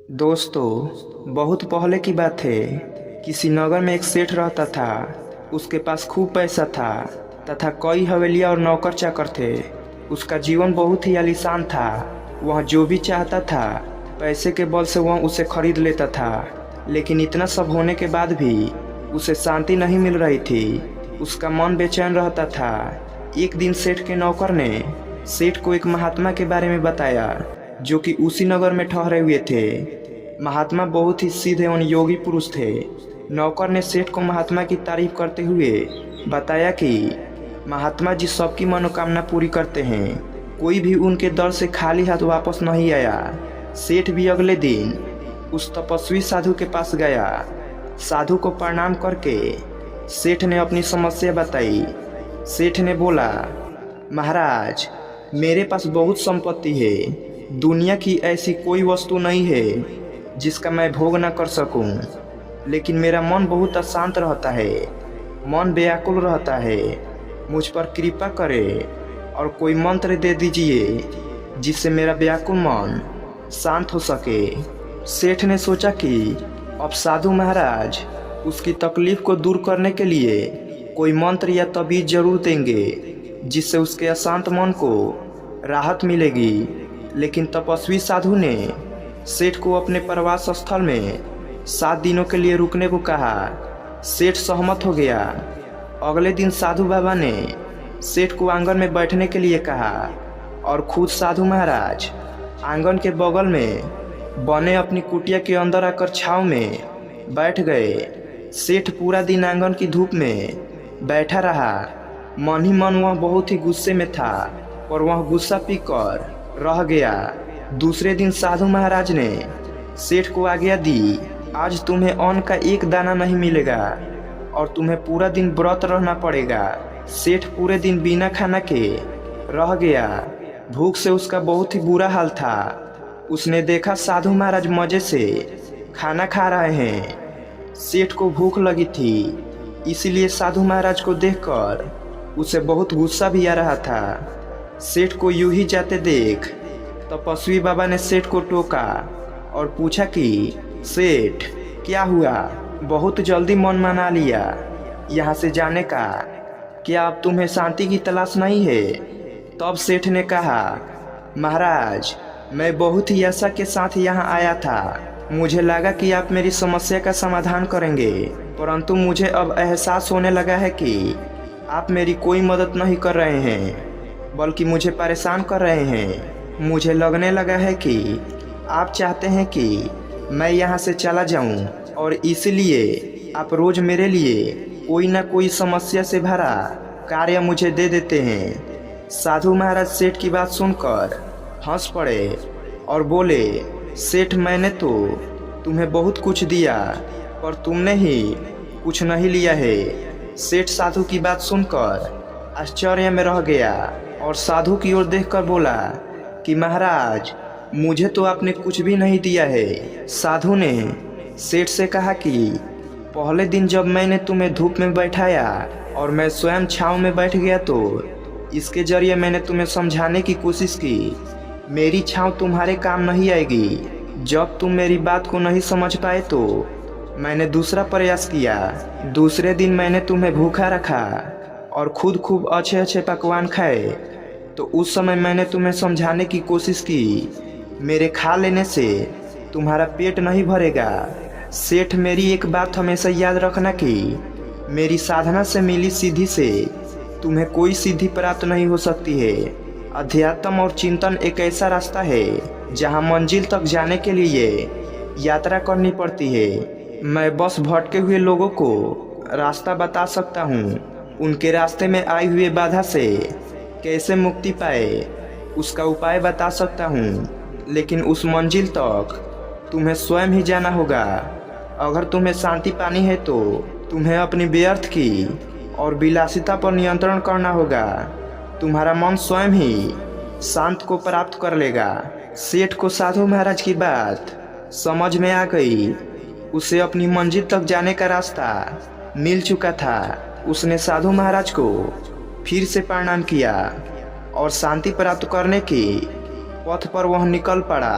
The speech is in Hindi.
दोस्तों, बहुत पहले की बात है। किसी नगर में एक सेठ रहता था। उसके पास खूब पैसा था तथा कई हवेलियां और नौकर चाकर थे। उसका जीवन बहुत ही आलीशान था। वह जो भी चाहता था पैसे के बल से वह उसे खरीद लेता था। लेकिन इतना सब होने के बाद भी उसे शांति नहीं मिल रही थी। उसका मन बेचैन रहता था। एक दिन सेठ के नौकर ने सेठ को एक महात्मा के बारे में बताया जो कि उसी नगर में ठहरे हुए थे। महात्मा बहुत ही सीधे एवं योगी पुरुष थे। नौकर ने सेठ को महात्मा की तारीफ करते हुए बताया कि महात्मा जी सबकी मनोकामना पूरी करते हैं। कोई भी उनके दर से खाली हाथ वापस नहीं आया। सेठ भी अगले दिन उस तपस्वी साधु के पास गया। साधु को प्रणाम करके सेठ ने अपनी समस्या बताई। सेठ ने बोला, महाराज, मेरे पास बहुत संपत्ति है। दुनिया की ऐसी कोई वस्तु नहीं है जिसका मैं भोग न कर सकूं। लेकिन मेरा मन बहुत अशांत रहता है। मन व्याकुल रहता है। मुझ पर कृपा करें और कोई मंत्र दे दीजिए जिससे मेरा व्याकुल मन शांत हो सके। सेठ ने सोचा कि अब साधु महाराज उसकी तकलीफ को दूर करने के लिए कोई मंत्र या तबीज जरूर देंगे जिससे उसके अशांत मन को राहत मिलेगी। लेकिन तपस्वी साधु ने सेठ को अपने प्रवास स्थल में 7 दिनों के लिए रुकने को कहा। सेठ सहमत हो गया। अगले दिन साधु बाबा ने सेठ को आंगन में बैठने के लिए कहा और खुद साधु महाराज आंगन के बगल में बने अपनी कुटिया के अंदर आकर छांव में बैठ गए। सेठ पूरा दिन आंगन की धूप में बैठा रहा। मन ही मन वह बहुत ही गुस्से में था और वह गुस्सा पीकर रह गया। दूसरे दिन साधु महाराज ने सेठ को आज्ञा दी, आज तुम्हें अन्न का एक दाना नहीं मिलेगा और तुम्हें पूरा दिन व्रत रहना पड़ेगा। सेठ पूरे दिन बिना खाना के रह गया। भूख से उसका बहुत ही बुरा हाल था। उसने देखा साधु महाराज मजे से खाना खा रहे हैं। सेठ को भूख लगी थी, इसीलिए साधु महाराज को देखकर उसे बहुत गुस्सा भी आ रहा था। सेठ को यूं ही जाते देख तपस्वी बाबा ने सेठ को टोका और पूछा कि सेठ, क्या हुआ? बहुत जल्दी मन मना लिया यहाँ से जाने का। क्या अब तुम्हें शांति की तलाश नहीं है? तब सेठ ने कहा, महाराज, मैं बहुत ही आशा के साथ यहाँ आया था। मुझे लगा कि आप मेरी समस्या का समाधान करेंगे, परंतु मुझे अब एहसास होने लगा है कि आप मेरी कोई मदद नहीं कर रहे हैं बल्कि मुझे परेशान कर रहे हैं। मुझे लगने लगा है कि आप चाहते हैं कि मैं यहाँ से चला जाऊँ और इसलिए आप रोज मेरे लिए कोई ना कोई समस्या से भरा कार्य मुझे दे देते हैं। साधु महाराज सेठ की बात सुनकर हंस पड़े और बोले, सेठ, मैंने तो तुम्हें बहुत कुछ दिया पर तुमने ही कुछ नहीं लिया है। सेठ साधु की बात सुनकर आश्चर्य में रह गया और साधु की ओर देखकर बोला कि महाराज, मुझे तो आपने कुछ भी नहीं दिया है। साधु ने सेठ से कहा कि पहले दिन जब मैंने तुम्हें धूप में बैठाया और मैं स्वयं छांव में बैठ गया तो इसके जरिए मैंने तुम्हें समझाने की कोशिश की। मेरी छांव तुम्हारे काम नहीं आएगी। जब तुम मेरी बात को नहीं समझ पाए तो मैंने दूसरा प्रयास किया। दूसरे दिन मैंने तुम्हें भूखा रखा और खुद खूब अच्छे अच्छे पकवान खाए तो उस समय मैंने तुम्हें समझाने की कोशिश की, मेरे खा लेने से तुम्हारा पेट नहीं भरेगा। सेठ, मेरी एक बात हमेशा याद रखना कि मेरी साधना से मिली सिद्धि से तुम्हें कोई सिद्धि प्राप्त नहीं हो सकती है। अध्यात्म और चिंतन एक ऐसा रास्ता है जहां मंजिल तक जाने के लिए यात्रा करनी पड़ती है। मैं बस भटके हुए लोगों को रास्ता बता सकता हूँ। उनके रास्ते में आई हुई बाधा से कैसे मुक्ति पाए उसका उपाय बता सकता हूँ, लेकिन उस मंजिल तक तुम्हें स्वयं ही जाना होगा। अगर तुम्हें शांति पानी है तो तुम्हें अपनी व्यर्थ की और विलासिता पर नियंत्रण करना होगा। तुम्हारा मन स्वयं ही शांत को प्राप्त कर लेगा। सेठ को साधु महाराज की बात समझ में आ गई। उसे अपनी मंजिल तक जाने का रास्ता मिल चुका था। उसने साधु महाराज को फिर से प्रणाम किया और शांति प्राप्त करने की पथ पर वह निकल पड़ा।